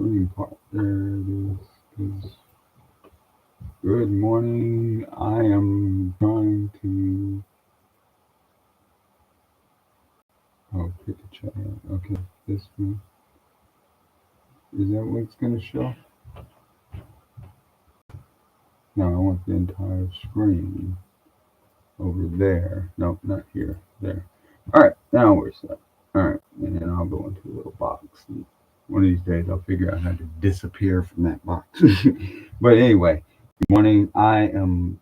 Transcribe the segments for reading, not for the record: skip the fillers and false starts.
screen part. There it is. Good morning. I am trying to. Oh, pick a chat. Okay, this one. Is that what it's going to show? No, I want the entire screen over there. No, not here. There. All right, now where's that? All right, and then I'll go into a little box. And one of these days, I'll figure out how to disappear from that box. But anyway, good morning. I am.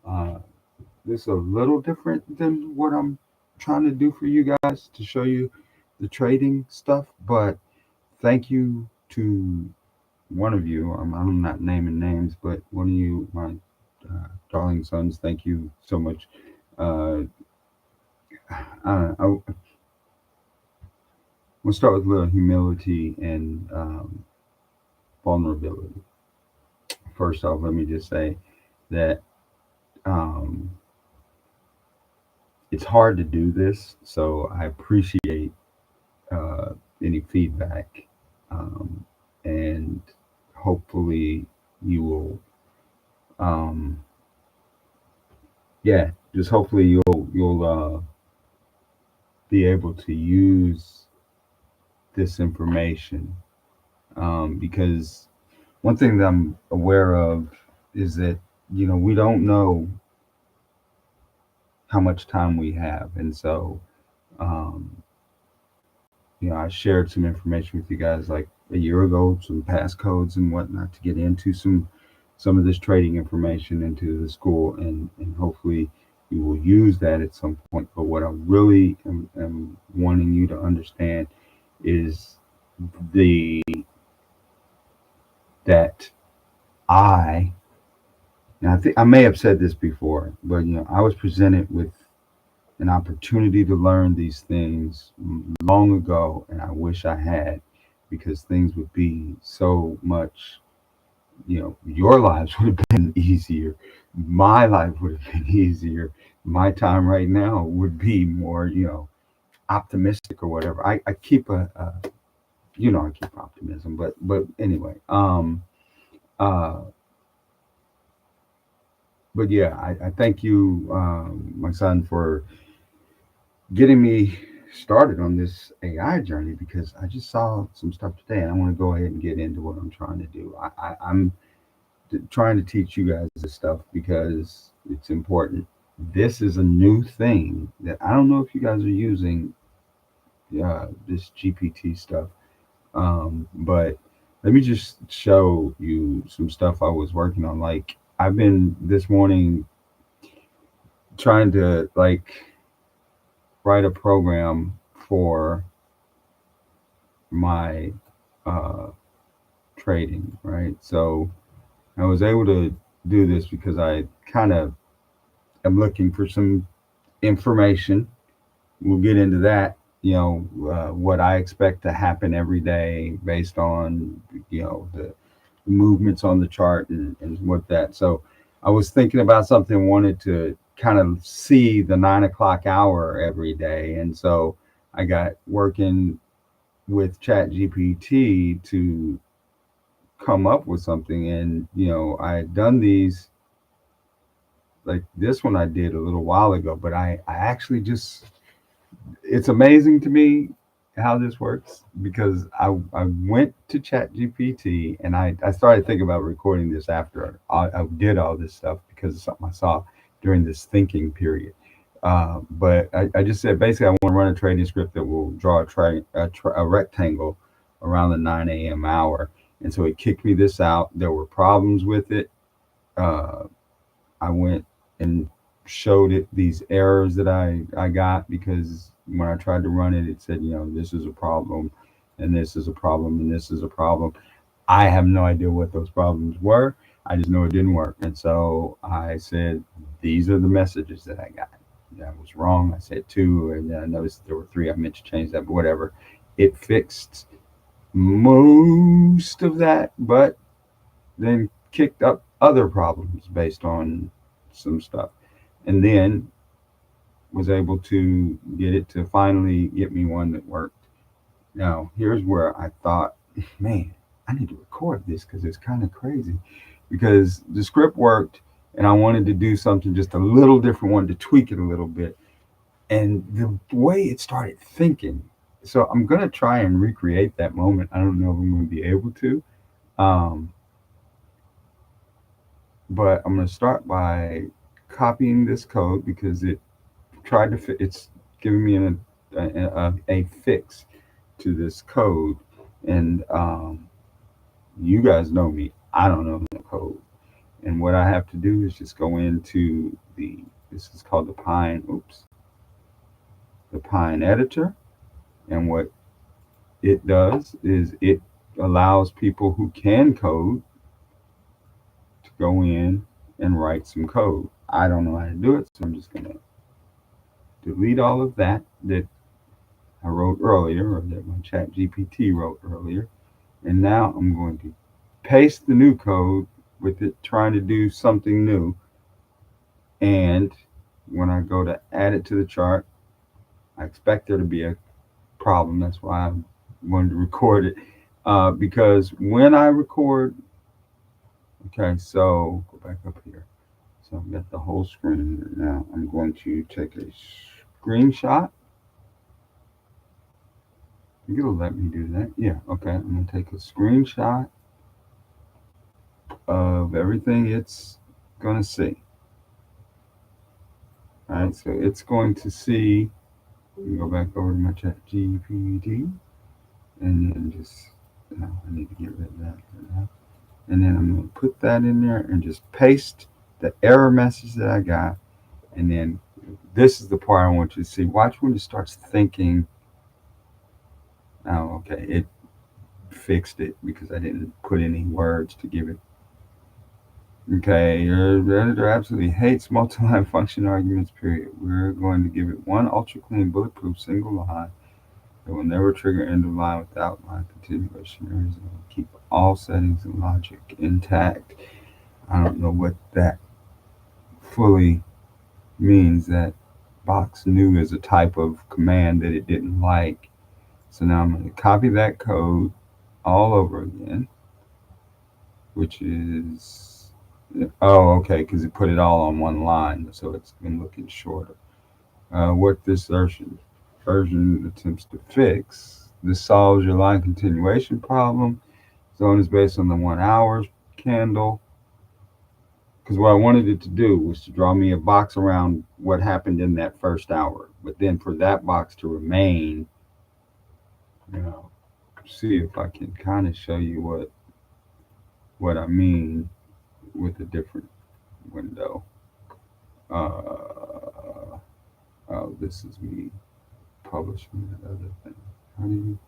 This is a little different than what I'm trying to do for you guys to show you the trading stuff. But thank you to one of you. I'm not naming names, but one of you, my darling sons, thank you so much. Uh, I, we'll start with a little humility and vulnerability. First off, let me just say that um, it's hard to do this, so I appreciate uh, any feedback, um, and hopefully you will, um, yeah, just hopefully you'll be able to use this information, because one thing that I'm aware of is that we don't know how much time we have, and so um, I shared some information with you guys like a year ago, some passcodes and whatnot to get into some of this trading information into the school, and hopefully you will use that at some point. But what I really am wanting you to understand is the that I and I think I may have said this before, but I was presented with an opportunity to learn these things long ago, and I wish I had, because things would be so much, your lives would have been easier. My life would have been easier. My time right now would be more, optimistic or whatever. I keep I keep optimism, but anyway, uh, but yeah, I thank you, my son, for getting me started on this AI journey, because I just saw some stuff today and I want to go ahead and get into what I'm trying to do. I'm trying to teach you guys this stuff because it's important. This is a new thing that I don't know if you guys are using, this GPT stuff, but let me just show you some stuff I was working on. Like, I've been this morning trying to write a program for my uh, trading, right? So I was able to do this because I kind of am looking for some information. We'll get into that. What I expect to happen every day based on the movements on the chart, and what that. So I was thinking about something, wanted to kind of see the 9 o'clock hour every day, and so I got working with Chat GPT to come up with something. And I had done these, like this one I did a little while ago, but I actually just, it's amazing to me how this works, because I went to Chat GPT and I started thinking about recording this after I did all this stuff, because of something I saw during this thinking period. But I just said, basically, I want to run a trading script that will draw a rectangle around the 9 a.m. hour. And so it kicked me this out. There were problems with it. Uh, I went and showed it these errors that I got, because when I tried to run it, it said, this is a problem, and this is a problem, and this is a problem. I have no idea what those problems were. I just know it didn't work. And so I said, these are the messages that I got. That was wrong. I said two, and then I noticed there were three. I meant to change that, but whatever. It fixed most of that, but then kicked up other problems based on some stuff. And then was able to get it to finally get me one that worked. Now, here's where I thought, man, I need to record this because it's kind of crazy. Because the script worked, and I wanted to do something just a little different, wanted to tweak it a little bit. And the way it started thinking, so I'm going to try and recreate that moment. I don't know if I'm going to be able to. Um, but I'm going to start by copying this code because it tried to fit, it's giving me a fix to this code. And you guys know me, I don't know the code. And what I have to do is just go into this is called the Pine editor. And what it does is it allows people who can code to go in and write some code. I don't know how to do it, so I'm just going to delete all of that I wrote earlier, or that my Chat GPT wrote earlier. And now I'm going to paste the new code with it trying to do something new. And when I go to add it to the chart, I expect there to be a problem. That's why I wanted to record it. Because when I record, okay, so go back up here. So I've got the whole screen here. Now I'm going to take a screenshot. It'll let me do that. Yeah, okay. I'm going to take a screenshot of everything it's going to see. All right, so it's going to see, go back over to my Chat GPT, and then just, I need to get rid of that for now. And then I'm going to put that in there and just paste the error message that I got. And then this is the part I want you to see. Watch when it starts thinking. Oh, okay, it fixed it because I didn't put any words to give it. Okay, your editor absolutely hates multi-line function arguments, period. We're going to give it one ultra-clean, bulletproof single line that will never trigger end of line without line continuation. It will keep all settings and logic intact. I don't know what that fully means. That box knew is a type of command that it didn't like. So now I'm going to copy that code all over again, which is, oh, okay, because it put it all on one line, so it's been looking shorter. What this version attempts to fix. This solves your line continuation problem. Zone is based on the 1 hour candle. Because what I wanted it to do was to draw me a box around what happened in that first hour. But then for that box to remain, see if I can kind of show you what I mean with a different window. Oh, this is me publishing that other thing. How do you?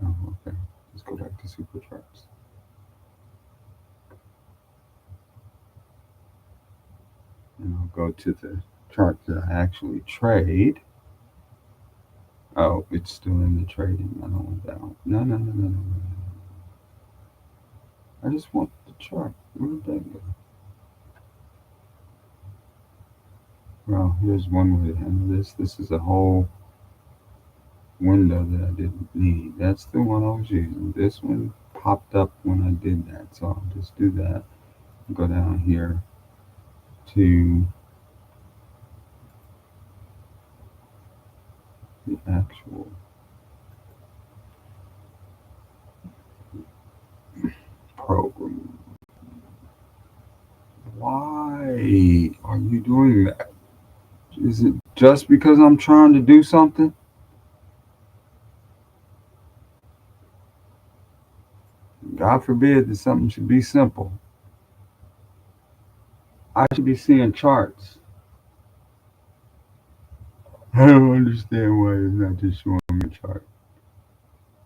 Oh, okay. Let's go back to supercharts. And I'll go to the chart that I actually trade. Oh, it's still in the trading. I don't want that one. No. I just want the chart. Where did that go? Well, here's one way to handle this. This is a whole window that I didn't need. That's the one I was using. This one popped up when I did that. So I'll just do that. Go down here to the actual program. Why are you doing that? Is it just because I'm trying to do something? God forbid that something should be simple. I should be seeing charts. I don't understand why it's not just showing me a chart.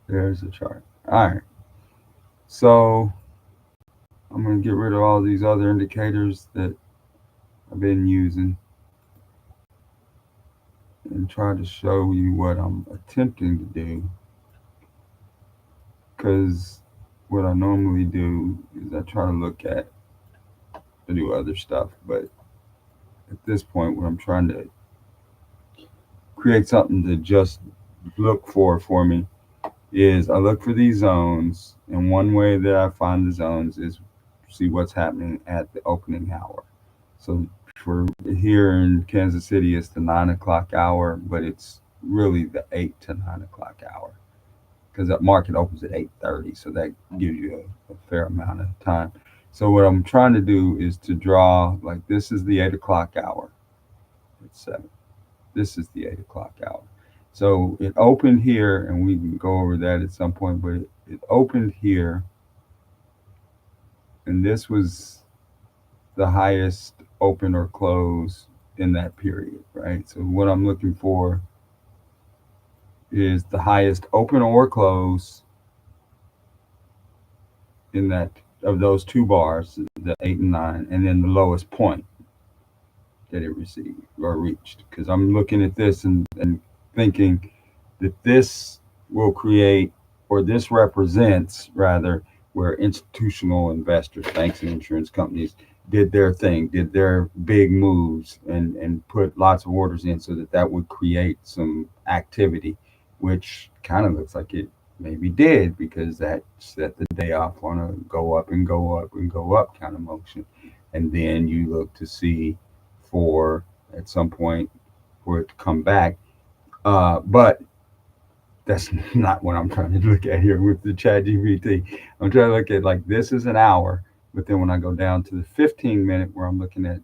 There's a chart. All right. So I'm going to get rid of all these other indicators that I've been using and try to show you what I'm attempting to do. Because what I normally do is I try to do other stuff. But at this point, what I'm trying to create something to just look for me is I look for these zones, and one way that I find the zones is see what's happening at the opening hour. So for here in Kansas City, it's the 9 o'clock hour, but it's really the 8 to 9 o'clock hour because that market opens at 8:30, so that gives you a fair amount of time. So what I'm trying to do is to draw like this is the 8 o'clock hour. It's 7. This is the 8 o'clock hour. So it opened here, and we can go over that at some point, but it opened here, and this was the highest open or close in that period, right? So what I'm looking for is the highest open or close in that of those two bars, the 8 and 9, and then the lowest point that it received or reached. Because I'm looking at this and thinking that this will create, or this represents rather, where institutional investors, banks and insurance companies did their thing, did their big moves and put lots of orders in so that that would create some activity, which kind of looks like it maybe did because that set the day off on a go up and go up and go up kind of motion. And then you look to see for at some point for it to come back. But that's not what I'm trying to look at here with the Chat GPT. I'm trying to look at like this is an hour, but then when I go down to the 15 minute where I'm looking at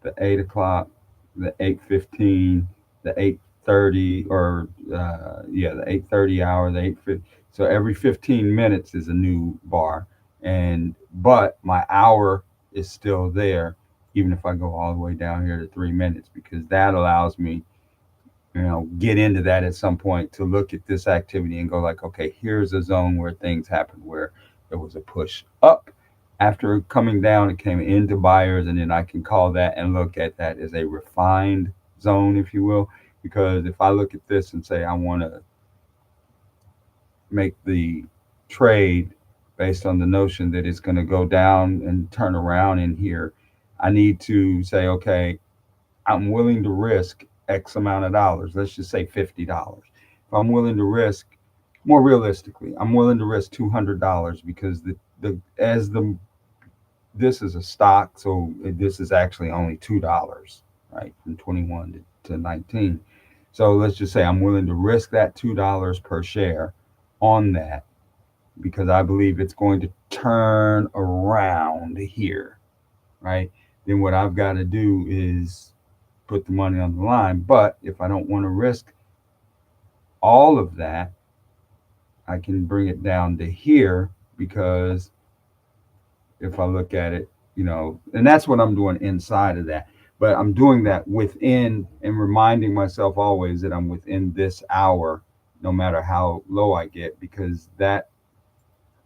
the 8 o'clock, the 8:15, the 8:30, or the 8:30 hour, the 8:50. So every 15 minutes is a new bar, and but my hour is still there, even if I go all the way down here to 3 minutes, because that allows me get into that at some point to look at this activity and go like, okay, here's a zone where things happened where there was a push up after coming down, it came into buyers, and then I can call that and look at that as a refined zone, if you will. Because if I look at this and say I want to make the trade based on the notion that it's going to go down and turn around in here, I need to say, okay, I'm willing to risk X amount of dollars. Let's just say $50. If I'm willing to risk, more realistically, I'm willing to risk $200 because the as the this is a stock, so this is actually only $2, right, from 21 to 19. So let's just say I'm willing to risk that $2 per share on that because I believe it's going to turn around here, right? Then what I've got to do is put the money on the line. But if I don't want to risk all of that, I can bring it down to here because if I look at it, and that's what I'm doing inside of that. But I'm doing that within and reminding myself always that I'm within this hour, no matter how low I get, because that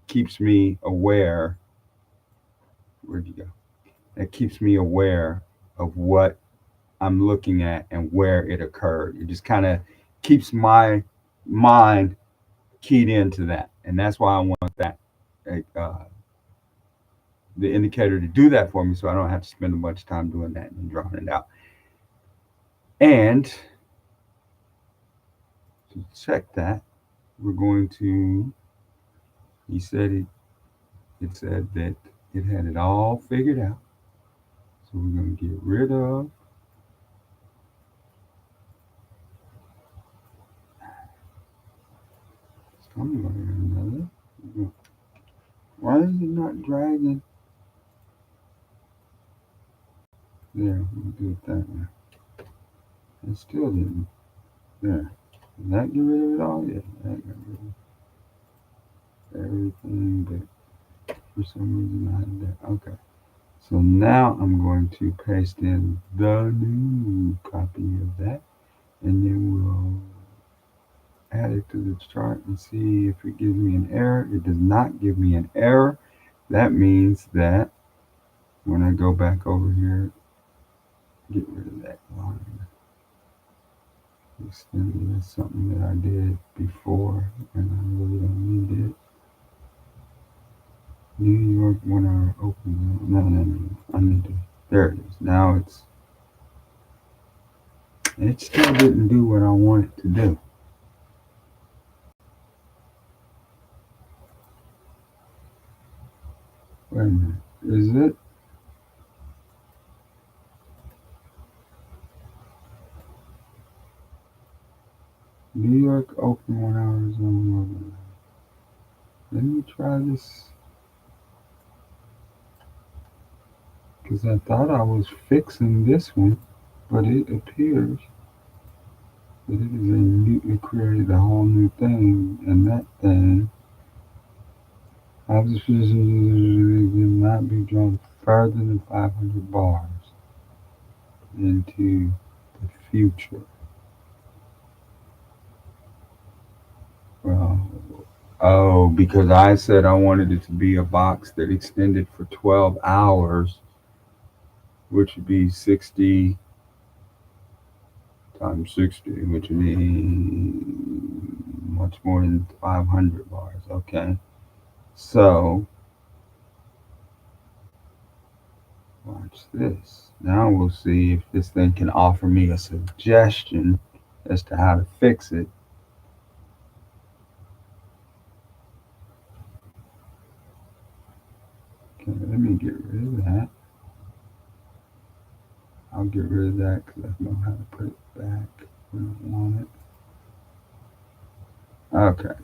keeps me aware. Where'd you go? That keeps me aware of what I'm looking at and where it occurred. It just kind of keeps my mind keyed into that, and that's why I want that uh, the indicator to do that for me, so I don't have to spend a bunch of time doing that and drawing it out. And to check that, we're going to. He said it. It said that it had it all figured out, so we're going to get rid of. Something or another. Why is it not dragging? There, we'll do it that way. It still didn't. There. Did that get rid of it all? Yeah, that got rid of everything, but for some reason I had that. Okay. So now I'm going to paste in the new copy of that, and then we'll add it to the chart and see if it gives me an error. It does not give me an error. That means that when I go back over here, get rid of that line. Extended is something that I did before, and I really don't need it. New York 1 hour open. No. I need to. There it is. Now it still didn't do what I want it to do. Wait a minute. Is it? New York open 1 hour zone. Let me try this. Because I thought I was fixing this one, but it appears that it is a new, it created a whole new thing, and that thing, observations will not be drawn further than 500 bars into the future. Well, oh, because I said I wanted it to be a box that extended for 12 hours, which would be 60 times 60, which would be much more than 500 bars. Okay. So, watch this. Now we'll see if this thing can offer me a suggestion as to how to fix it. Okay, let me get rid of that. I'll get rid of that because I know how to put it back when I want it. Okay,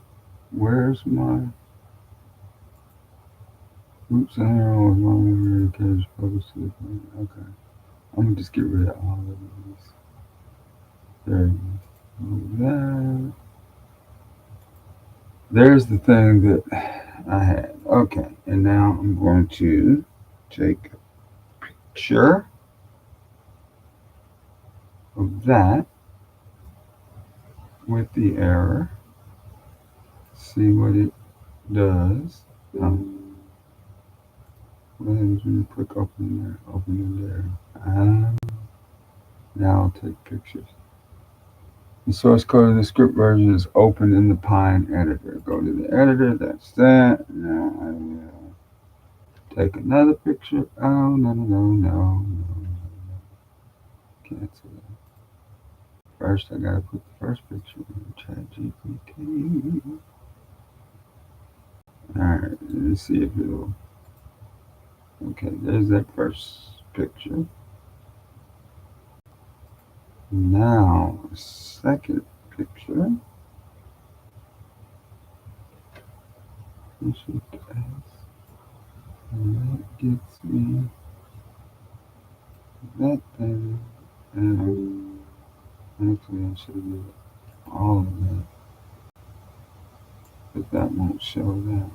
where's my... Oops, I was wrong. Okay, I'm gonna just get rid of all of these. There you go. Move that. There's the thing that I had. Okay, and now I'm going to take a picture of that with the error. See what it does. When you click open there, open in there. Now I'll take pictures. The source code of the script version is open in the Pine editor. Go to the editor. That's that. Now I will take another picture. Oh, no. Cancel that. First, I gotta put the first picture in Chat GPT. Alright, let's see if it'll... Okay, there's that first picture. Now, second picture. And that gets me that thing. And actually, I should do all of that. But that won't show that.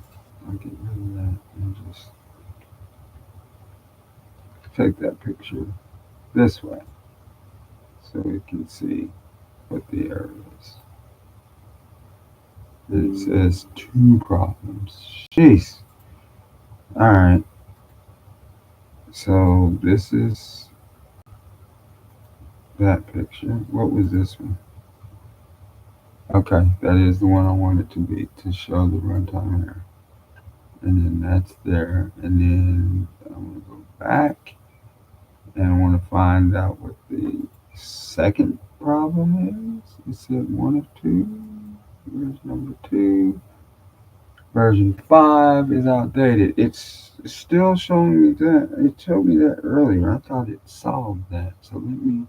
I'll get rid of that and just take that picture this way so we can see what the error is. It says 2 problems. Jeez. Alright. So this is that picture. What was this one? Okay, that is the one I want it to be, to show the runtime error. And then that's there. And then I'm going to go back and I want to find out what the second problem is. It said 1 of 2. Where's number 2? Version 5 is outdated. It's still showing me that. It showed me that earlier. I thought it solved that. So let me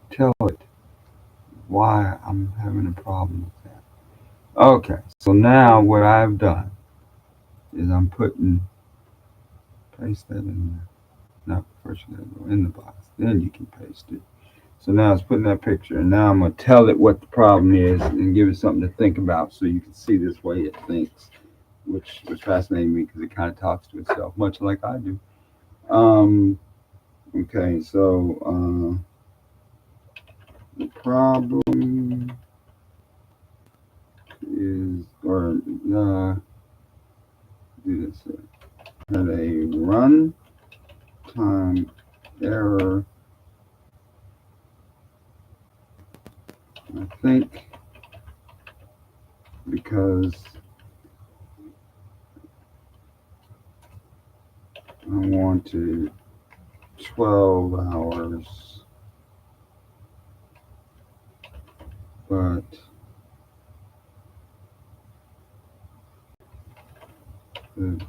tell it why I'm having a problem with that. Okay, so now what I've done is I'm paste that in there. No, first you gotta go in the box, then you can paste it. So now it's putting that picture, and now I'm gonna tell it what the problem is and give it something to think about so you can see this way it thinks, which was fascinating me because it kind of talks to itself, much like I do. Okay, so the problem is, or do this. Had a run time error, I think, because I wanted 12 hours, but the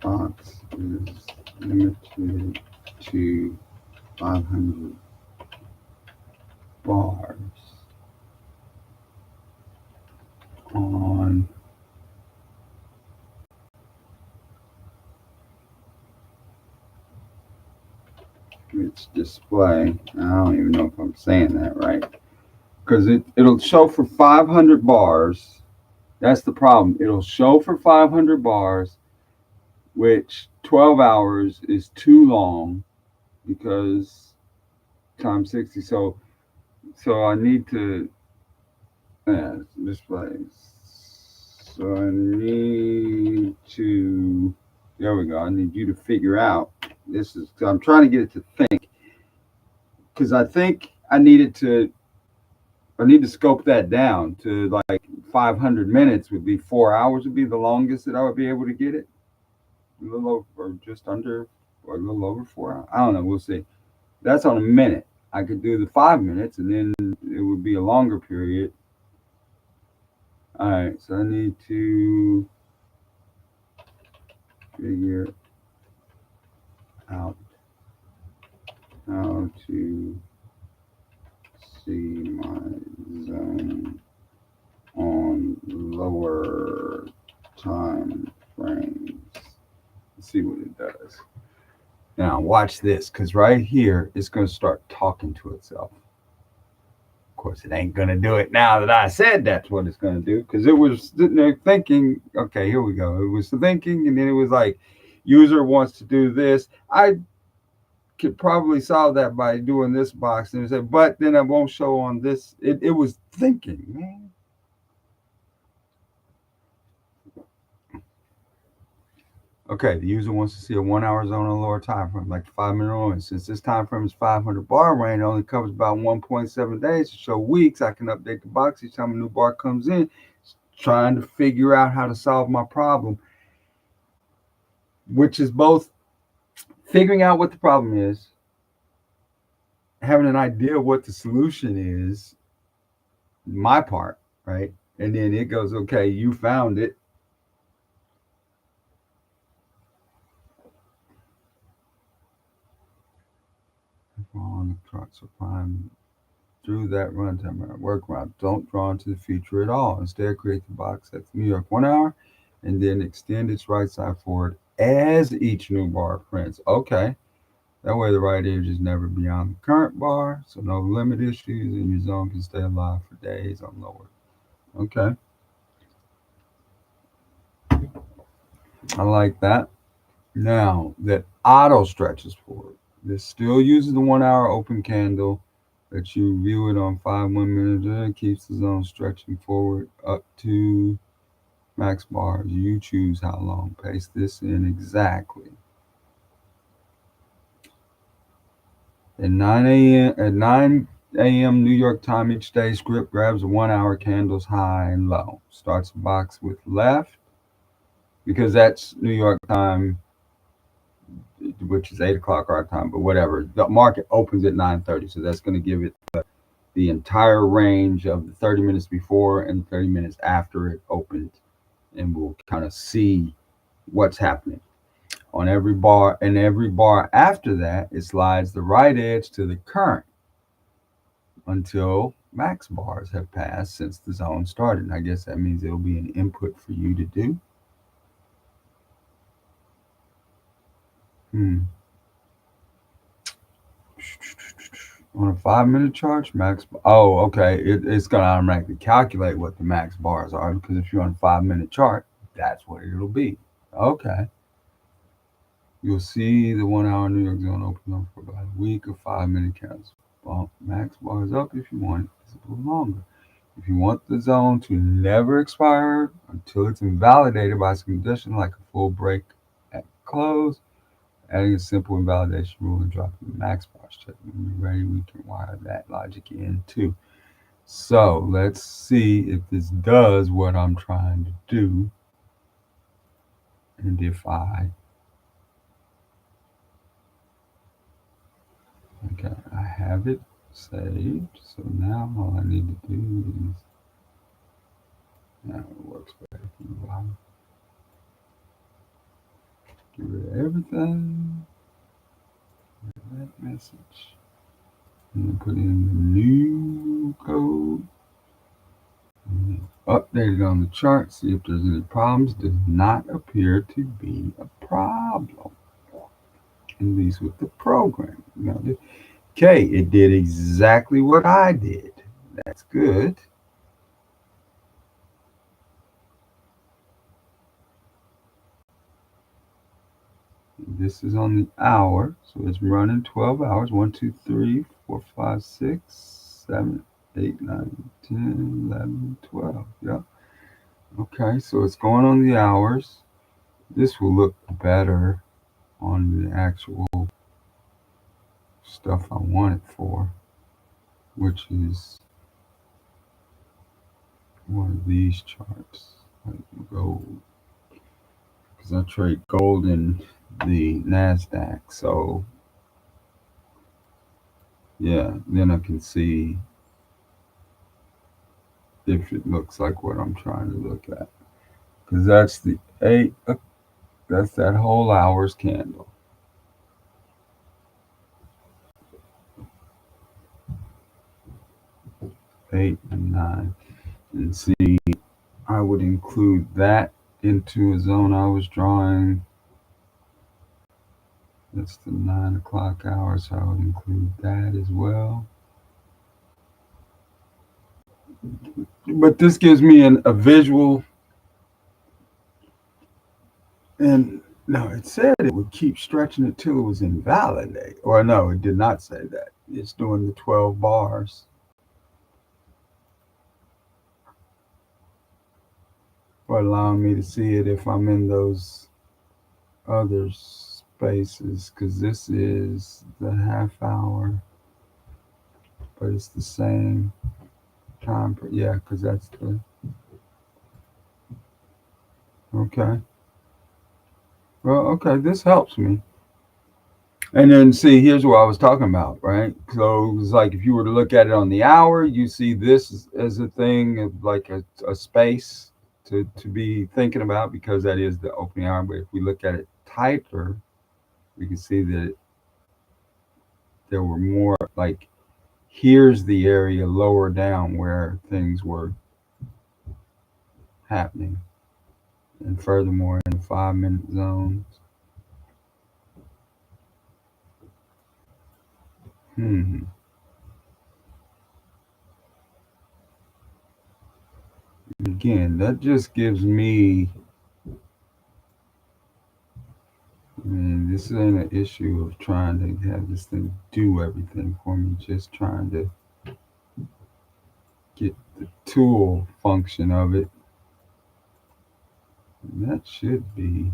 box is limited to 500 bars on its display. I don't even know if I'm saying that right, because it'll show for 500 bars. That's the problem. It'll show for 500 bars, which 12 hours is too long because times 60. So I need to display. So I need to. There we go. I need you to figure out. This is. I'm trying to get it to think because I think I needed to. I need to scope that down to like 500 minutes would be 4 hours would be the longest that I would be able to get it. A little over, or just under, or a little over 4 hours. I don't know. We'll see. That's on a minute. I could do the 5 minutes, and then it would be a longer period. All right. So I need to figure out how to see my zone on lower time frames. Let's see what it does. Now watch this, because right here it's going to start talking to itself. Of course, it ain't going to do it now that I said that's what it's going to do, because it was sitting there thinking, okay, here we go. It was thinking, and then it was like, user wants to do this. I could probably solve that by doing this box, and it said, but then it won't show on this. It was thinking, man. Okay, the user wants to see a 1 hour zone on a lower time frame, like 5 minute moment. Since this time frame is 500 bar range, it only covers about 1.7 days to show weeks. I can update the box each time a new bar comes in. Trying to figure out how to solve my problem, which is both figuring out what the problem is, having an idea of what the solution is, my part, right? And then it goes, okay, you found it. On the truck, so prime through that runtime workaround. Don't draw into the future at all. Instead, create the box at New York 1 hour and then extend its right side forward as each new bar prints. Okay. That way the right edge is never beyond the current bar, so no limit issues, and your zone can stay alive for days on lower. Okay. I like that. Now that auto stretches forward. This still uses the 1 hour open candle that you view it on 5 1 minutes, and it keeps the zone stretching forward up to max bars. You choose how long. Paste this in exactly. At 9 a.m. New York time each day, script grabs the 1 hour candles high and low. Starts the box with left because that's New York time, which is 8 o'clock our time, but whatever. The market opens at 9:30, so that's going to give it the entire range of the 30 minutes before and 30 minutes after it opened, and we'll kind of see what's happening on every bar. And every bar after that, it slides the right edge to the current until max bars have passed since the zone started. And I guess that means it'll be an input for you to do. On a 5 minute chart, max. Oh, okay. It's going to automatically calculate what the max bars are, because if you're on a 5 minute chart, that's what it'll be. Okay. You'll see the 1 hour New York zone open up for about a week of 5 minute counts. Bump max bars up if you want it a little longer. If you want the zone to never expire until it's invalidated by some condition like a full break at close, adding a simple invalidation rule and dropping the max bars check. When you're ready, we can wire that logic in too. So let's see if this does what I'm trying to do. And if I have it saved. So now all I need to do is, now it works better from the bottom. Get rid of everything. That message. And then put in the new code. And update it on the chart. See if there's any problems. Does not appear to be a problem. At least with the program. Now, okay, it did exactly what I did. That's good. This is on the hour, so it's running 12 hours. 1, 2, 3, 4, 5, 6, 7, 8, 9, 10, 11, 12. Yep. Okay, so it's going on the hours. This will look better on the actual stuff I want it for, which is one of these charts, like gold, because I trade gold in the NASDAQ. So yeah, then I can see if it looks like what I'm trying to look at, because that's the 8, that's that whole hour's candle. 8 and 9. And see, I would include that into a zone I was drawing. That's the 9 o'clock hour, so I would include that as well. But this gives me a visual. And no, it said it would keep stretching it till it was invalidate. Or no, it did not say that. It's doing the 12 bars. Or allowing me to see it if I'm in those other spaces. Because this is the half hour. But it's the same time. Yeah, because that's the... Okay. Well, okay, this helps me. And then see, here's what I was talking about, right? So it's like if you were to look at it on the hour, you see this as a thing of like a space to be thinking about, because that is the opening hour. But if we look at it tighter, we can see that there were more like, here's the area lower down where things were happening. And furthermore, in the 5-minute zones. Again, that just gives me, I mean, this ain't an issue of trying to have this thing do everything for me, just trying to get the tool function of it. And that should be,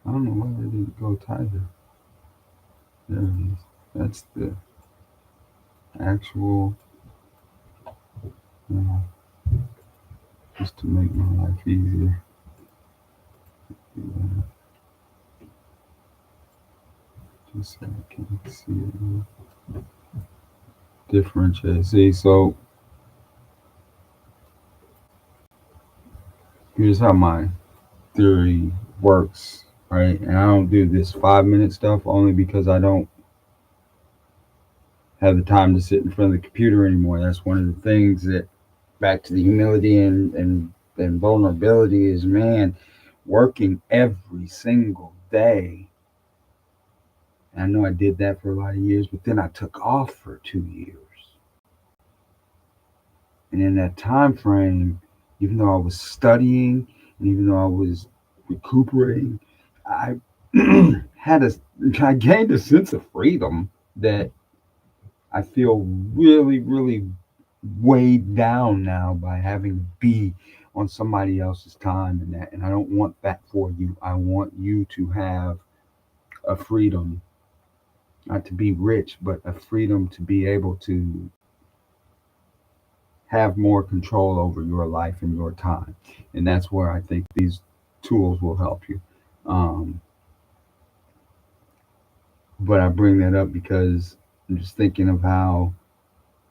I don't know why they didn't go tighter. There it is. That's the actual, just to make my life easier. Yeah. Just so I can see it. Differentiate. See, so here's how my theory works, right? And I don't do this 5-minute stuff only because I don't have the time to sit in front of the computer anymore. That's one of the things that, back to the humility and vulnerability, is, man, working every single day. And I know I did that for a lot of years, but then I took off for 2 years. And in that time frame, even though I was studying and even though I was recuperating, I I gained a sense of freedom that I feel really, really weighed down now by having to be on somebody else's time and that. And I don't want that for you. I want you to have a freedom, not to be rich, but a freedom to be able to have more control over your life and your time. And that's where I think these tools will help you. Um, but I bring that up because I'm just thinking of how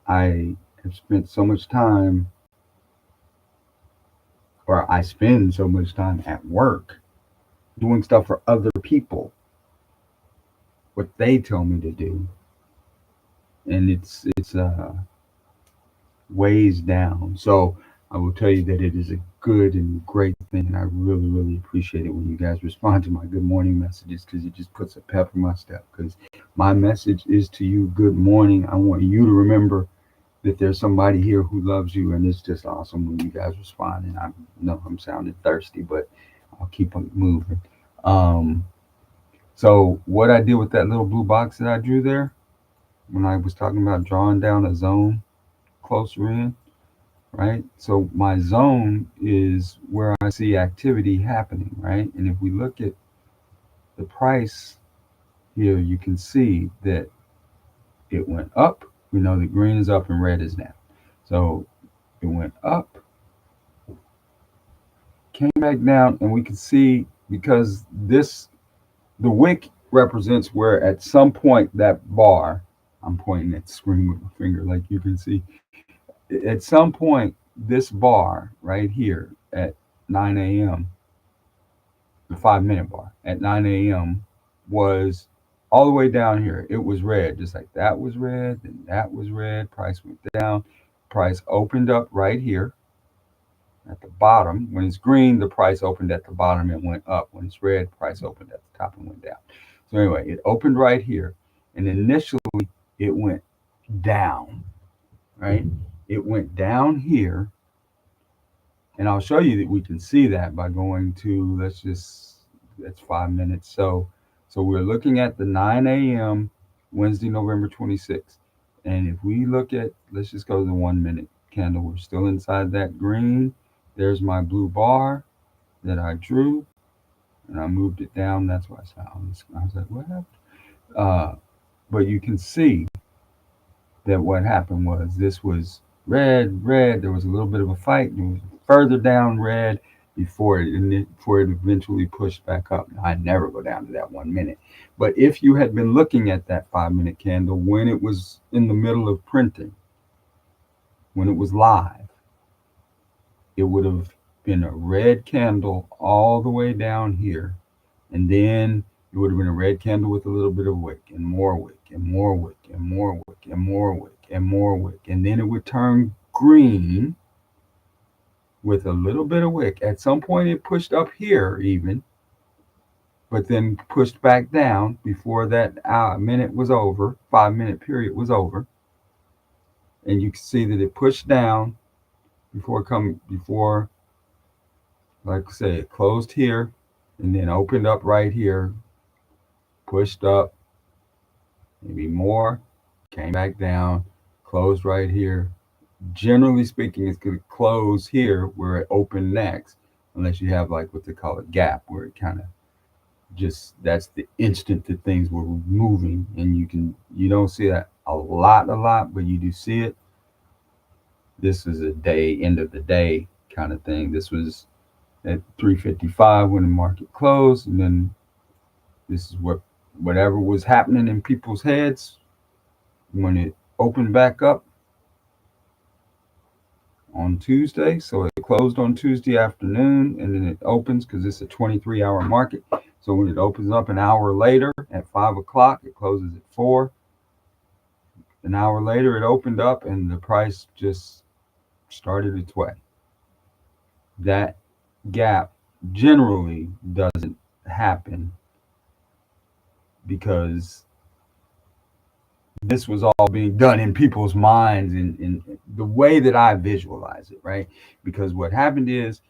I have spent so much time, or I spend so much time at work, doing stuff for other people, what they tell me to do, and it's weighs down. So I will tell you that it is a good and great thing, and I really, really appreciate it when you guys respond to my good morning messages, because it just puts a pep in my step. Because my message is to you, good morning. I want you to remember that there's somebody here who loves you, and it's just awesome when you guys respond. And I know I'm sounding thirsty, but I'll keep on moving. Um, so what I did with that little blue box that I drew there, when I was talking about drawing down a zone closer in, right? So my zone is where I see activity happening, right? And if we look at the price here, you can see that it went up. We know that green is up and red is down. So it went up, came back down, and we can see, because the wick represents where at some point that bar, I'm pointing at the screen with my finger like you can see, at some point this bar right here at 9 a.m., the 5 minute bar at 9 a.m. was all the way down here. It was red, just like that was red, and that was red. Price went down. Price opened up right here at the bottom. When it's green, the price opened at the bottom and went up. When it's red, price opened at the top and went down. So anyway, it opened right here, and initially it went down, right? It went down here, and I'll show you that we can see that by going to, that's 5 minutes. So we're looking at the 9 a.m. Wednesday, November 26th. And if we look at, let's just go to the 1 minute candle. We're still inside that green. There's my blue bar that I drew, and I moved it down. That's why I was like, what happened? Uh, but you can see that what happened was this was red, red. There was a little bit of a fight. It was further down red before it eventually pushed back up. Now, I never go down to that 1 minute. But if you had been looking at that 5 minute candle when it was in the middle of printing, when it was live, it would have been a red candle all the way down here. And then it would have been a red candle with a little bit of wick, and more wick, and more wick, and more wick, and more wick, and more wick. And then it would turn green with a little bit of wick. At some point it pushed up here even, but then pushed back down before that minute was over, 5 minute period was over. And you can see that it pushed down before, like I say, it closed here and then opened up right here, pushed up, maybe more, came back down, closed right here. Generally speaking, it's going to close here where it opened next, unless you have like what they call a gap, where it kind of just, that's the instant that things were moving. And you don't see that a lot, but you do see it. This is a end of the day kind of thing. This was at 3:55 when the market closed, and then this is whatever was happening in people's heads when it opened back up on Tuesday. So it closed on Tuesday afternoon, and then it opens, because it's a 23-hour market. So when it opens up an hour later at 5 o'clock, it closes at 4. An hour later, it opened up, and the price just started its way. That gap generally doesn't happen, because this was all being done in people's minds in the way that I visualize it, right? Because what happened is,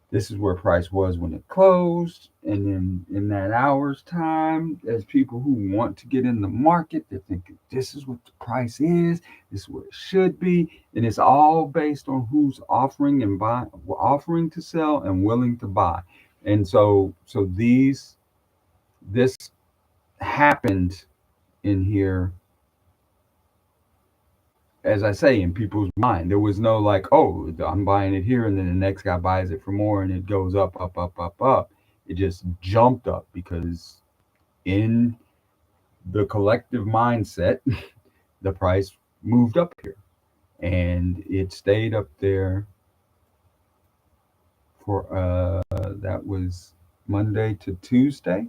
this is where price was when it closed, and then in that hour's time, as people who want to get in the market, they're thinking this is what the price is, this is what it should be, and it's all based on who's offering and buying, offering to sell and willing to buy. And so this happened in here, as I say, in people's mind. There was no like, oh, I'm buying it here, and then the next guy buys it for more, and it goes up, up, up, up, up. It just jumped up, because in the collective mindset, the price moved up here, and it stayed up there for that was Monday to Tuesday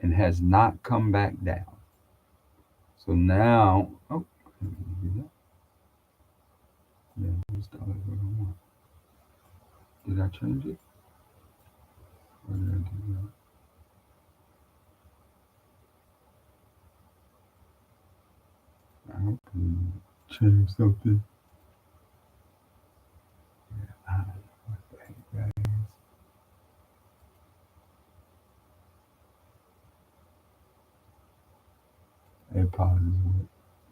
and has not come back down. So now, oh, yeah, did I change it? Or did I do that? I hope I change something. What the heck that is? It pauses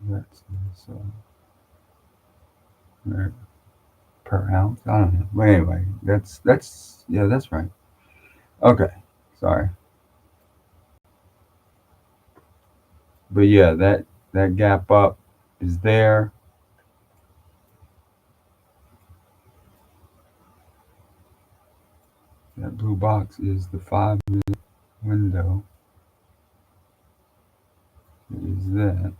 what that says. So, per ounce. I don't know. But anyway, that's yeah, that's right. Okay, sorry. But yeah, that gap up is there. That blue box is the 5 minute window. It is that.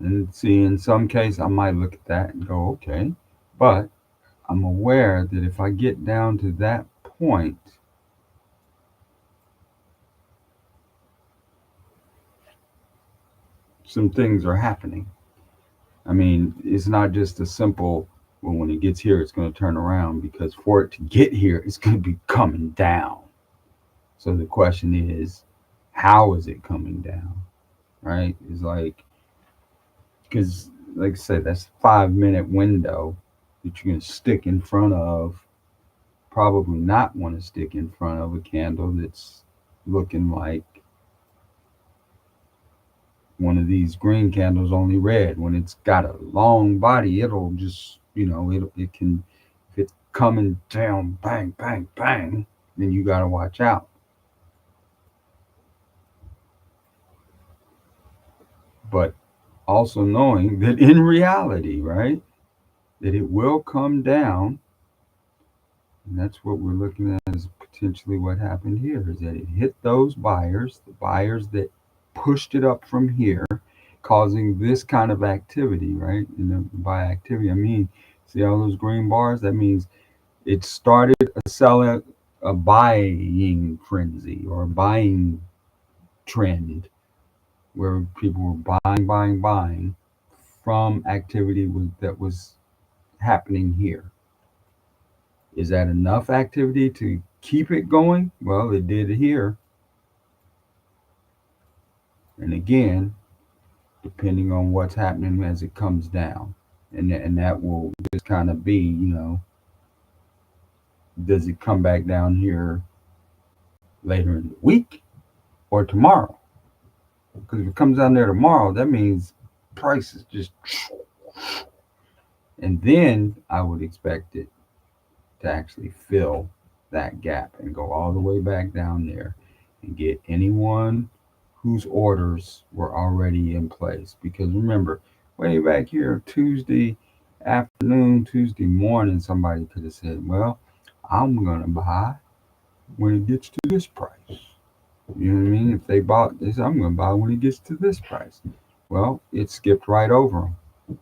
And see, in some case, I might look at that and go, okay. But I'm aware that if I get down to that point, some things are happening. I mean, it's not just a simple, well, when it gets here, it's going to turn around, because for it to get here, it's going to be coming down. So the question is, how is it coming down? Right? It's like, because, like I said, that's a 5 minute window that you're going to stick in front of, probably not want to stick in front of a candle that's looking like one of these green candles, only red. When it's got a long body, it'll just, it can, if it's coming down, bang, bang, bang, then you got to watch out. But also knowing that in reality, right, that it will come down. And that's what we're looking at, is potentially what happened here, is that it hit those buyers, the buyers that pushed it up from here, causing this kind of activity, right? And by activity, I mean, see all those green bars? That means it started a buying frenzy or a buying trend, where people were buying from activity that was happening here. Is that enough activity to keep it going? Well, it did here. And again, depending on what's happening as it comes down. And that will just kind of be, does it come back down here later in the week or tomorrow? Because if it comes down there tomorrow, that means prices just, and then I would expect it to actually fill that gap and go all the way back down there and get anyone whose orders were already in place. Because remember, way back here, Tuesday afternoon, Tuesday morning, somebody could have said, well, I'm going to buy when it gets to this price. You know what I mean? If they bought this, I'm going to buy when it gets to this price. Well, it skipped right over them.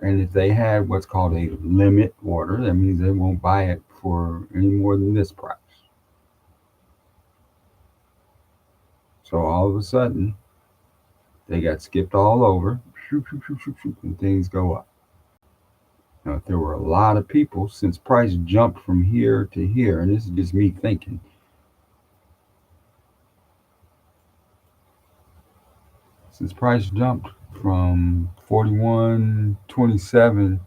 And if they had what's called a limit order, that means they won't buy it for any more than this price. So all of a sudden, they got skipped all over, and things go up. Now, if there were a lot of people, since price jumped from here to here, and this is just me thinking, since price jumped from 41.27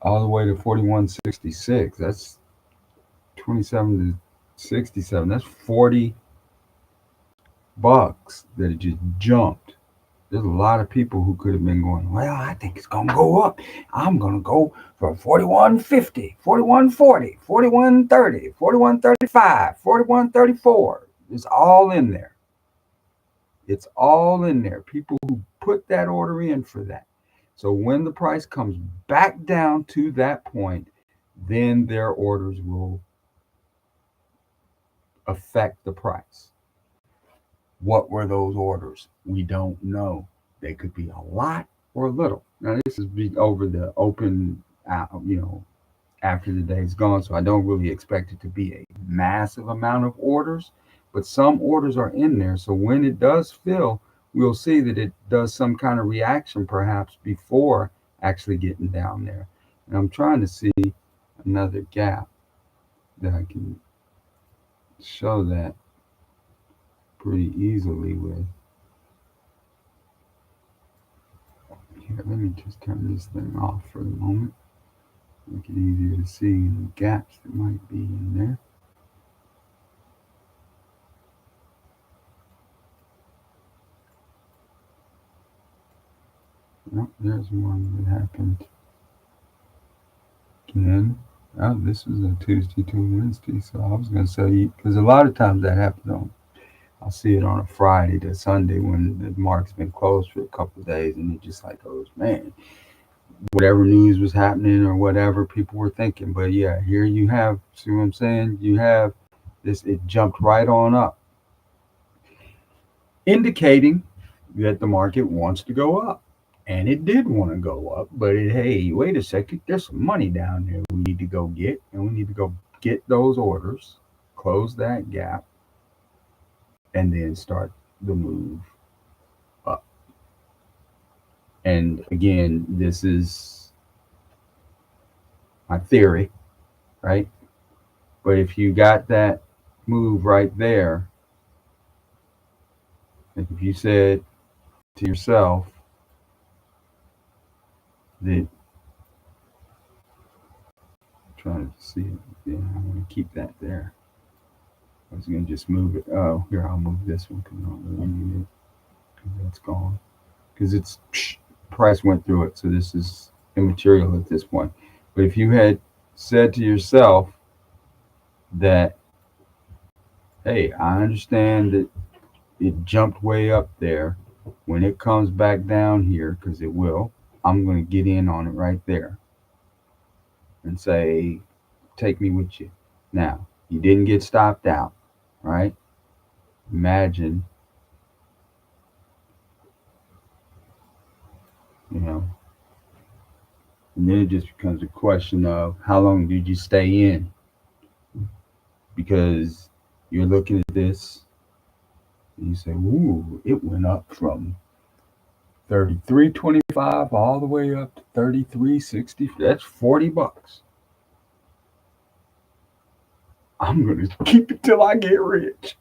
all the way to 41.66, that's 27 to 67. That's $40 that it just jumped. There's a lot of people who could have been going, well, I think it's going to go up. I'm going to go for 41.50, 41.40, 41.30, 41.35, 41.34. It's all in there. It's all in there. People who put that order in for that. So when the price comes back down to that point, then their orders will affect the price. What were those orders? We don't know. They could be a lot or a little. Now this is over the open, after the day's gone. So I don't really expect it to be a massive amount of orders, but some orders are in there. So when it does fill, we'll see that it does some kind of reaction perhaps before actually getting down there. And I'm trying to see another gap that I can show that pretty easily with. Here, let me just turn this thing off for the moment. Make it easier to see any gaps that might be in there. Oh, there's one that happened again. Oh, this was a Tuesday to Wednesday, so I was going to say, because a lot of times that happens on, I'll see it on a Friday to Sunday when the market's been closed for a couple of days, and it just like goes, man, whatever news was happening or whatever people were thinking. But yeah, here you have, see what I'm saying? You have this, it jumped right on up, indicating that the market wants to go up. And it did want to go up, but hey, wait a second, there's some money down there we need to go get, and we need to go get those orders, close that gap, and then start the move up. And again, this is my theory, right? But if you got that move right there, like if you said to yourself that, trying to see it, yeah, I'm going to keep that there. I was going to just move it. Oh, here, I'll move this one because I don't really need it because that's gone. Because it's price went through it, so this is immaterial at this point. But if you had said to yourself that, hey, I understand that it jumped way up there. When it comes back down here, because it will, I'm going to get in on it right there and say, take me with you. Now, you didn't get stopped out, right? Imagine, you know, and then it just becomes a question of how long did you stay in? Because you're looking at this and you say, ooh, it went up from 33.25 all the way up to 33.60. That's $40. I'm going to keep it till I get rich.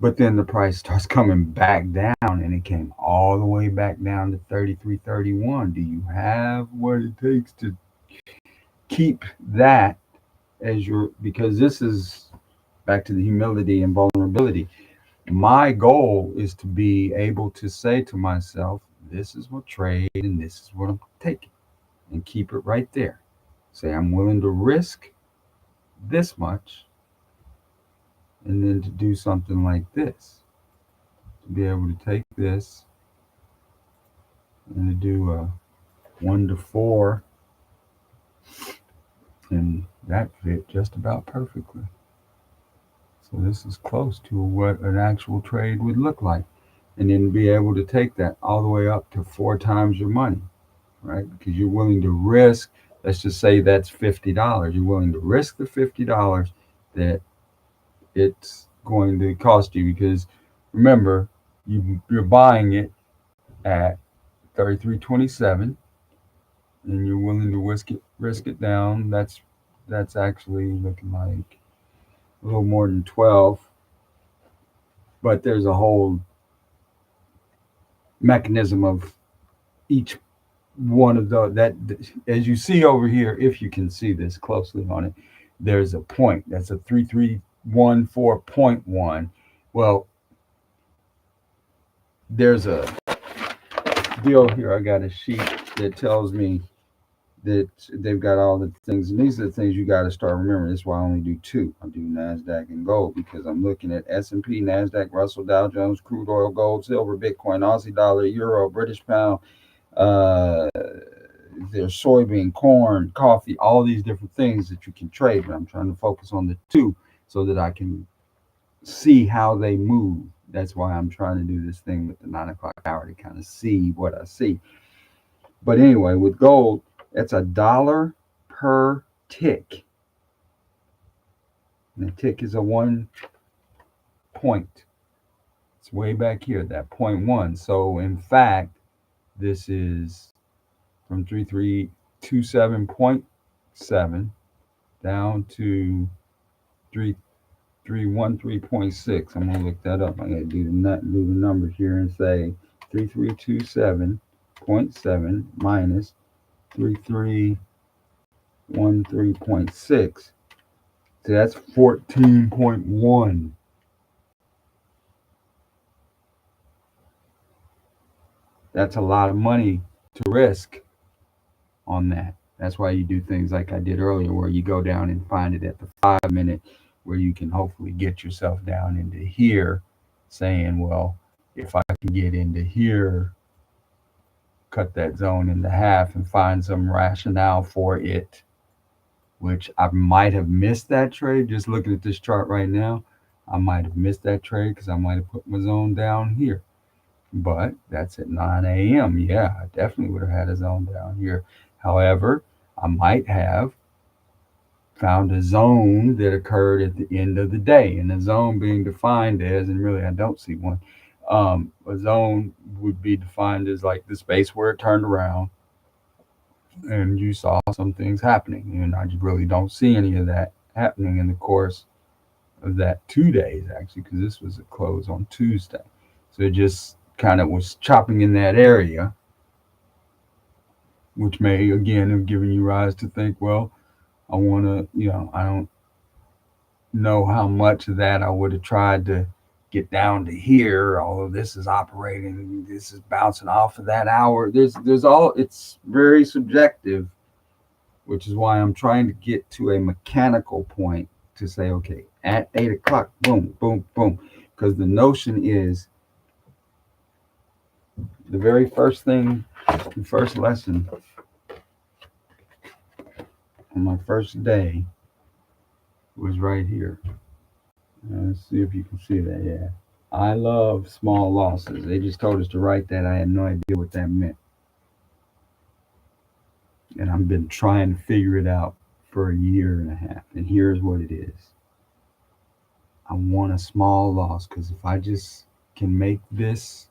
But then the price starts coming back down, and it came all the way back down to 33.31. Do you have what it takes to keep that as your, because this is back to the humility and vulnerability. My goal is to be able to say to myself, this is what trade and this is what I'm taking, and keep it right there. Say I'm willing to risk this much, and then to do something like this, to be able to take this and to do a 1 to 4, and that fit just about perfectly. So this is close to what an actual trade would look like. And then be able to take that all the way up to 4 times your money, right? Because you're willing to risk, let's just say that's $50. You're willing to risk the $50 that it's going to cost you, because remember, you're buying it at 33.27 and you're willing to risk it down. That's actually looking like a little more than 12, but there's a whole mechanism of each one of those that, as you see over here, if you can see this closely on it, there's a point that's a 3314.1. Well, there's a deal here. I got a sheet that tells me that they've got all the things, and these are the things you got to start remembering. That's why I only do 2. I do NASDAQ and gold, because I'm looking at S&P, NASDAQ, Russell, Dow Jones, crude oil, gold, silver, Bitcoin, Aussie dollar, euro, British pound, there's soybean, corn, coffee, all these different things that you can trade. But I'm trying to focus on the 2 so that I can see how they move. That's why I'm trying to do this thing with the 9 o'clock hour, to kind of see what I see. But anyway, with gold, it's $1 per tick. And the tick is a 1 point. It's way back here, that 0.1. So in fact, this is from 3327.7 down to 3313.6. I'm gonna look that up. I gotta do the numbers here and say 3327.7 minus 3313.6. So that's 14.1. That's a lot of money to risk on that. That's why you do things like I did earlier, where you go down and find it at the 5 minute, where you can hopefully get yourself down into here, saying, well, if I can get into here, cut that zone into half and find some rationale for it, which I might have missed that trade. Just looking at this chart right now, I might have missed that trade because I might have put my zone down here. But that's at 9 a.m. Yeah, I definitely would have had a zone down here. However, I might have found a zone that occurred at the end of the day, and the zone being defined as, and really I don't see one, a zone would be defined as like the space where it turned around and you saw some things happening, and I just really don't see any of that happening in the course of that 2 days, actually, because this was a close on Tuesday. So it just kind of was chopping in that area, which may again have given you rise to think, well, I want to, I don't know how much of that I would have tried to get down to here. Although this is operating, this is bouncing off of that hour. There's all, it's very subjective, which is why I'm trying to get to a mechanical point to say, okay, at 8 o'clock, boom, boom, boom. Because the notion is, the very first thing, the first lesson on my first day was right here. Let's see if you can see that. Yeah. I love small losses. They just told us to write that. I had no idea what that meant. And I've been trying to figure it out for a year and a half. And here's what it is. I want a small loss, because if I just can make this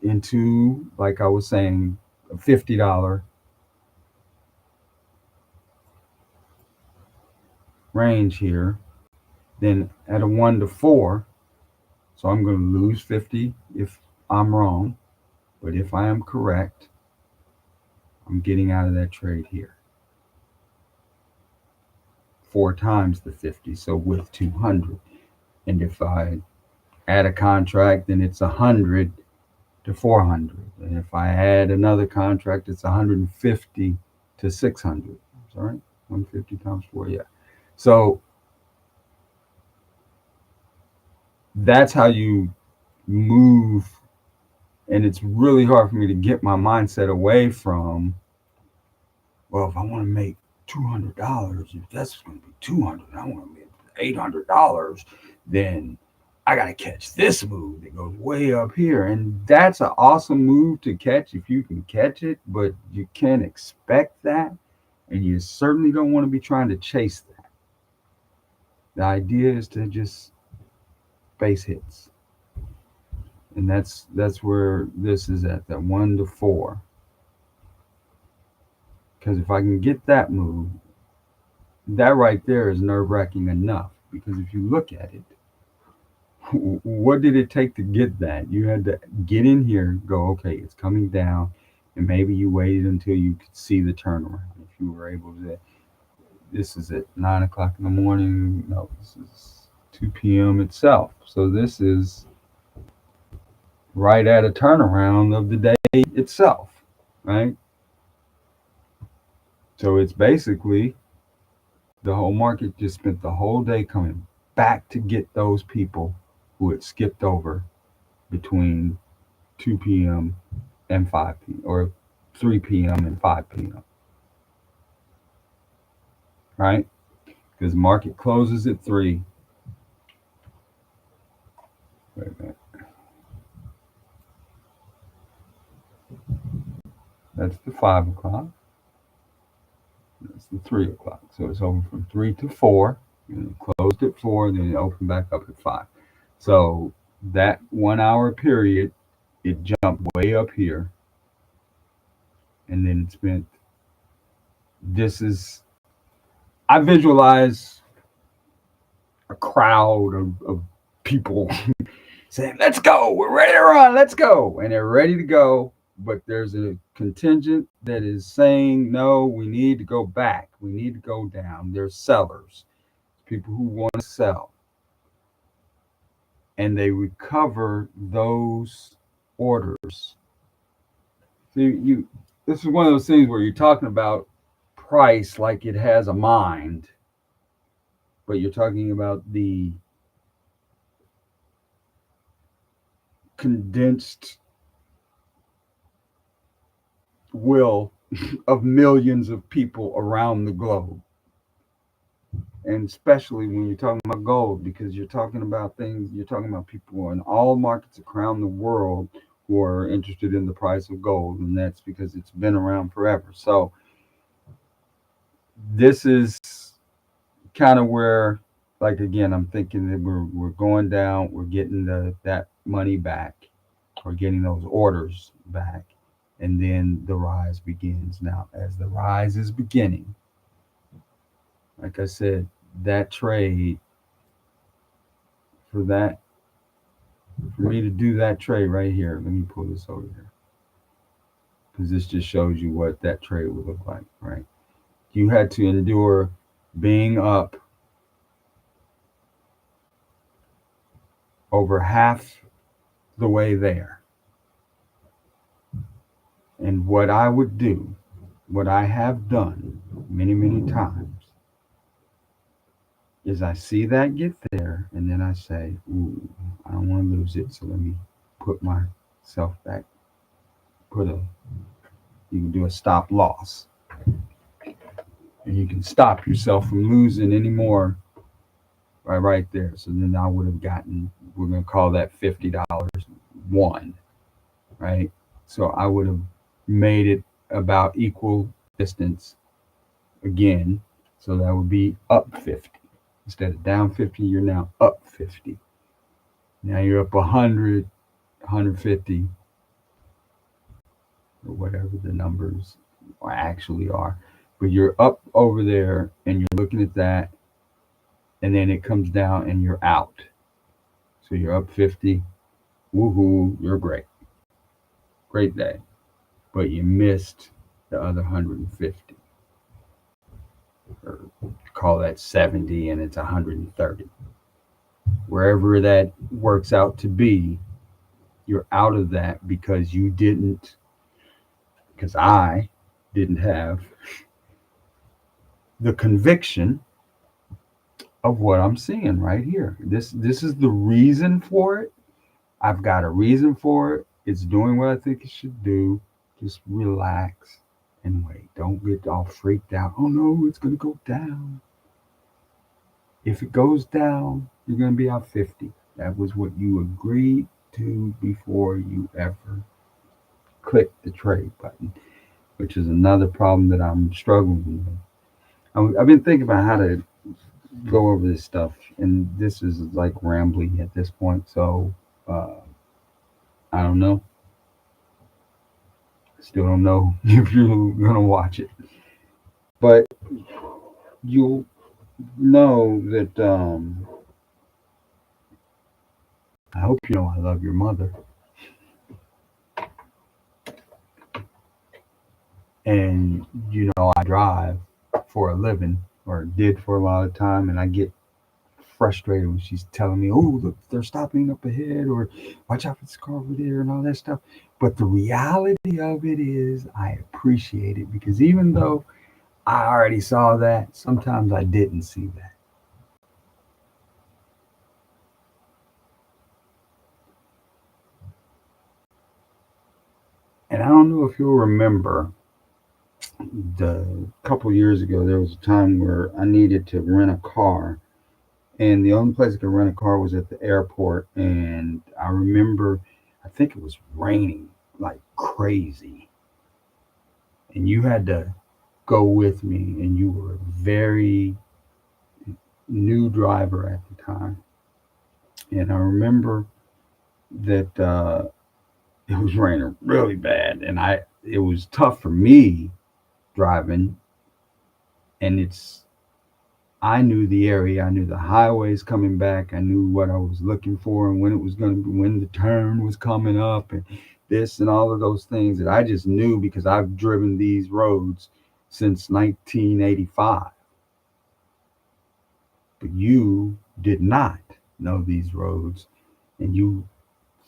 into, like I was saying, a $50 range here, then at a 1 to 4, so I'm going to lose 50 if I'm wrong, but if I am correct, I'm getting out of that trade here. 4 times the 50, so with 200. And if I add a contract, then it's 100 to 400. And if I add another contract, it's 150 to 600. Sorry, 150 times 4, yeah. So that's how you move. And it's really hard for me to get my mindset away from, well, if I want to make $200, if that's going to be 200, I want to make $800, then I got to catch this move that goes way up here. And that's an awesome move to catch if you can catch it, but you can't expect that. And you certainly don't want to be trying to chase that. The idea is to just base hits. And that's where this is at, that 1 to 4. Because if I can get that move, that right there is nerve-wracking enough. Because if you look at it, what did it take to get that? You had to get in here, go, okay, it's coming down, and maybe you waited until you could see the turnaround. If you were able to, this is at 9 o'clock in the morning. No, this is 2 p.m. itself. So this is right at a turnaround of the day itself, right? So it's basically the whole market just spent the whole day coming back to get those people who had skipped over between 2 p.m. and 5 p.m. or 3 p.m. and 5 p.m. Right? Because the market closes at 3. Wait a minute. That's the 5 o'clock. It's the 3 o'clock. So it's open from 3 to 4. And it closed at 4, then it opened back up at 5. So that 1 hour period, it jumped way up here. And then it spent, this is, I visualize a crowd of people saying, let's go, we're ready to run, let's go. And they're ready to go. But there's a contingent that is saying, no, we need to go back. We need to go down. There's sellers, people who want to sell. And they recover those orders. So this is one of those things where you're talking about price like it has a mind, but you're talking about the condensed will of millions of people around the globe. And especially when you're talking about gold, because you're talking about people in all markets around the world who are interested in the price of gold, and that's because it's been around forever. So this is kind of where, like, again, I'm thinking that we're going down, we're getting that money back, we're getting those orders back, and then the rise begins. Now, as the rise is beginning, like I said, that trade, for me to do that trade right here, let me pull this over here, because this just shows you what that trade would look like, right? You had to endure being up over half the way there. And what I would do, what I have done many, many times, is I see that get there, and then I say, ooh, I don't want to lose it, so let me put myself back. You can do a stop loss. And you can stop yourself from losing any more right there. So then I would have gotten, we're going to call that $50 won, right? So I would have made it about equal distance again. So that would be up 50. Instead of down 50, you're now up 50. Now you're up 100, 150, or whatever the numbers actually are. But you're up over there and you're looking at that, and then it comes down and you're out. So you're up 50. Woohoo, you're great. Great day. But you missed the other 150. Or call that 70, and it's 130. Wherever that works out to be, you're out of that because I didn't have the conviction of what I'm seeing right here. This is the reason for it. I've got a reason for it. It's doing what I think it should do. Just relax and wait. Don't get all freaked out. Oh no, it's going to go down. If it goes down, you're going to be out 50. That was what you agreed to before you ever clicked the trade button, which is another problem that I'm struggling with. I've been thinking about how to go over this stuff, and this is like rambling at this point. So I don't know. Still don't know if you're gonna watch it, but you'll know that. I hope you know I love your mother, and you know I drive for a living, or did for a lot of time, and I get frustrated when she's telling me, "Oh, look, they're stopping up ahead," or "Watch out for this car over there," and all that stuff. But the reality of it is, I appreciate it, because even though I already saw that, sometimes I didn't see that. And I don't know if you'll remember, the couple years ago, there was a time where I needed to rent a car, and the only place I could rent a car was at the airport. And I remember, I think it was raining like crazy, and you had to go with me, and you were a very new driver at the time. And I remember that it was raining really bad, and it was tough for me driving. And I knew the area, I knew the highways coming back, I knew what I was looking for, and when it was going to be, when the turn was coming up, and this and all of those things that I just knew because I've driven these roads since 1985. But you did not know these roads, and you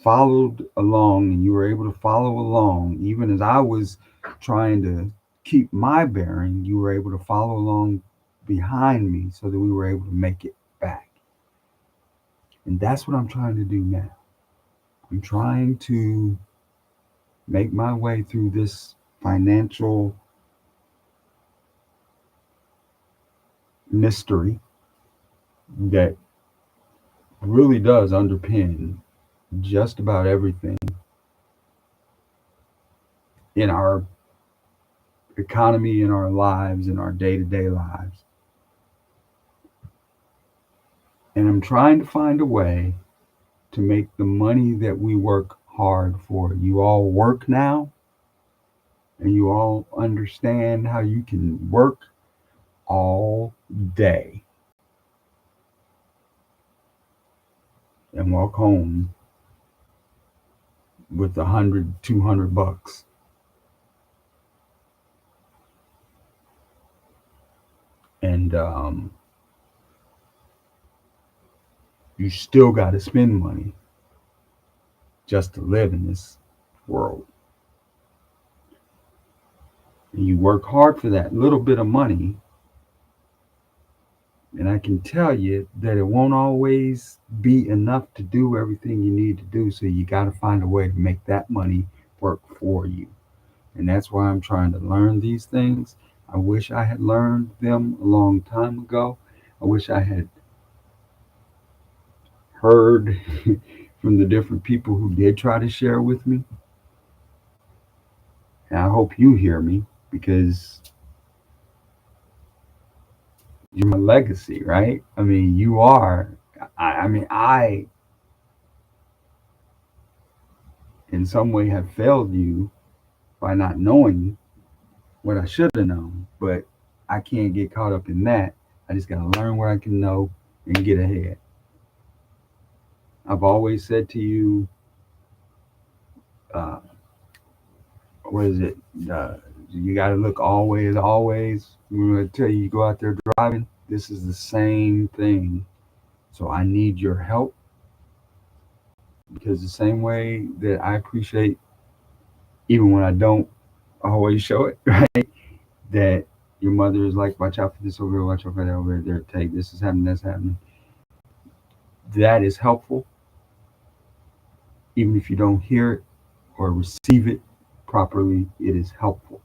followed along, and you were able to follow along even as I was trying to keep my bearing. You were able to follow along behind me so that we were able to make it back. And that's what I'm trying to do now. I'm trying to make my way through this financial mystery that really does underpin just about everything in our economy, in our lives, in our day to day lives. And I'm trying to find a way to make the money that we work hard for. You all work now, and you all understand how you can work all day and walk home with 100, 200 bucks. And you still got to spend money just to live in this world. And you work hard for that little bit of money. And I can tell you that it won't always be enough to do everything you need to do. So you got to find a way to make that money work for you. And that's why I'm trying to learn these things. I wish I had learned them a long time ago. I wish I had heard from the different people who did try to share with me. And I hope you hear me because you're my legacy, right? I mean, you are. I in some way have failed you by not knowing what I should have known, but I can't get caught up in that. I just got to learn what I can know and get ahead. I've always said to you, uh, what is it? You got to look always, always. I'm going to tell you, you go out there driving, this is the same thing. So I need your help because the same way that I appreciate, even when I don't always show it, right? That your mother is like, watch out for this over here, watch out for that over there, take this is happening, that's happening. That is helpful, even if you don't hear it or receive it properly, it is helpful.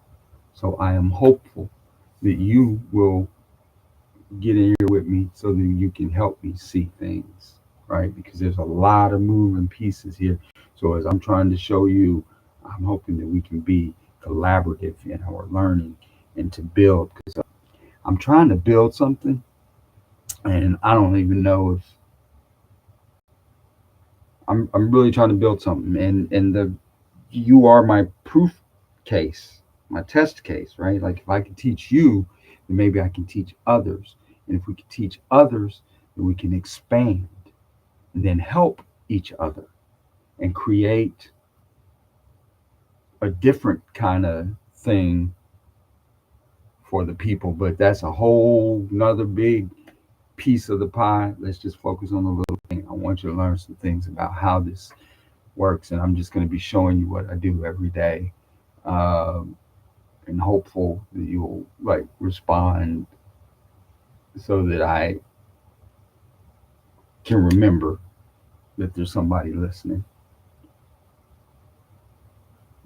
So I am hopeful that you will get in here with me so that you can help me see things, right? Because there's a lot of moving pieces here. So as I'm trying to show you, I'm hoping that we can be collaborative in our learning and to build. Because I'm trying to build something, and I don't even know if I'm really trying to build something. And the you are my proof case, my test case, right? Like if I can teach you, then maybe I can teach others. And if we can teach others, then we can expand and then help each other and create a different kind of thing for the people. But that's a whole nother big piece of the pie. Let's just focus on the little thing. I want you to learn some things about how this works. And I'm just going to be showing you what I do every day. Um, and hopeful that you'll like respond so that I can remember that there's somebody listening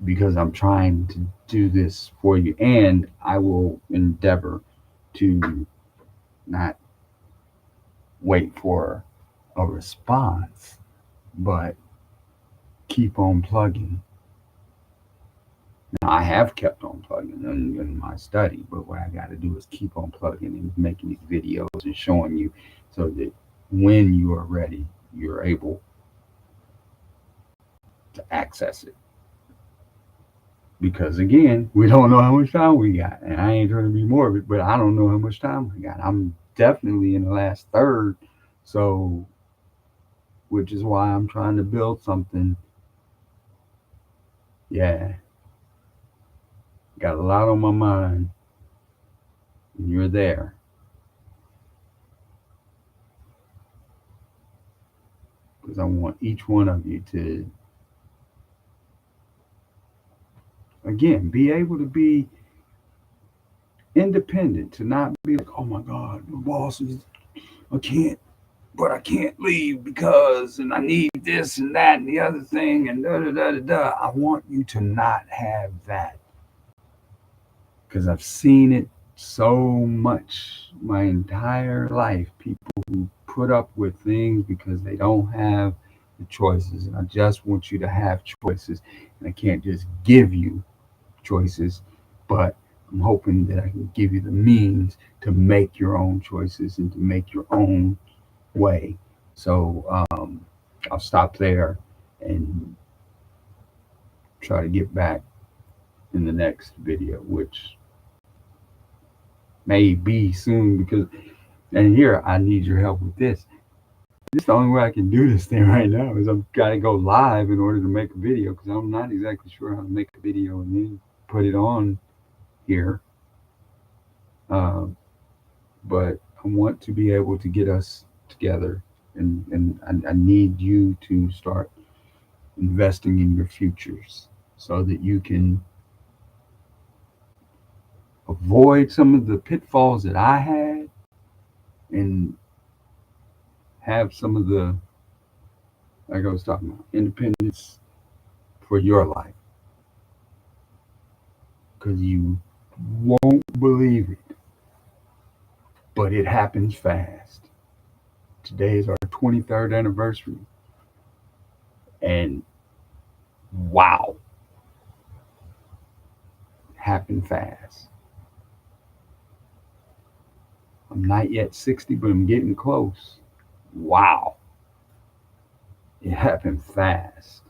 because I'm trying to do this for you, and I will endeavor to not wait for a response, but keep on plugging Now, I have kept on plugging in my study, but what I got to do is keep on plugging and making these videos and showing you so that when you are ready, you're able to access it. Because again, we don't know how much time we got. And I ain't trying to be morbid, but I don't know how much time I got. I'm definitely in the last third. So, which is why I'm trying to build something. Yeah, got a lot on my mind. And you're there. Because I want each one of you to, again, be able to be independent, to not be like, oh my God, my boss is, I can't, but I can't leave because, and I need this and that and the other thing, and da da da da da. I want you to not have that because I've seen it so much my entire life. People who put up with things because they don't have the choices. And I just want you to have choices. And I can't just give you choices, but I'm hoping that I can give you the means to make your own choices and to make your own way. So I'll stop there and try to get back in the next video, which may be soon because, and here I need your help with this. This is the only way I can do this thing right now is I've got to go live in order to make a video because I'm not exactly sure how to make a video and then put it on here. But I want to be able to get us together, and I need you to start investing in your futures so that you can avoid some of the pitfalls that I had and have some of the, like I was talking about, independence for your life. Because you won't believe it, but it happens fast. Today is our 23rd anniversary, and wow, it happened fast. I'm not yet 60, but I'm getting close. Wow, it happened fast.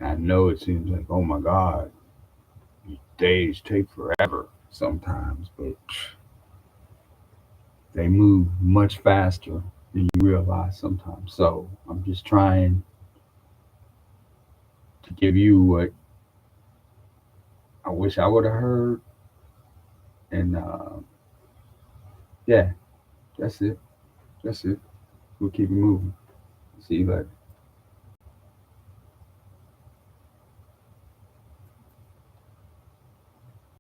I know it seems like, oh my God, these days take forever sometimes, but they move much faster than you realize sometimes. So I'm just trying to give you what I wish I would have heard. And yeah, that's it. That's it. We'll keep it moving. See you later.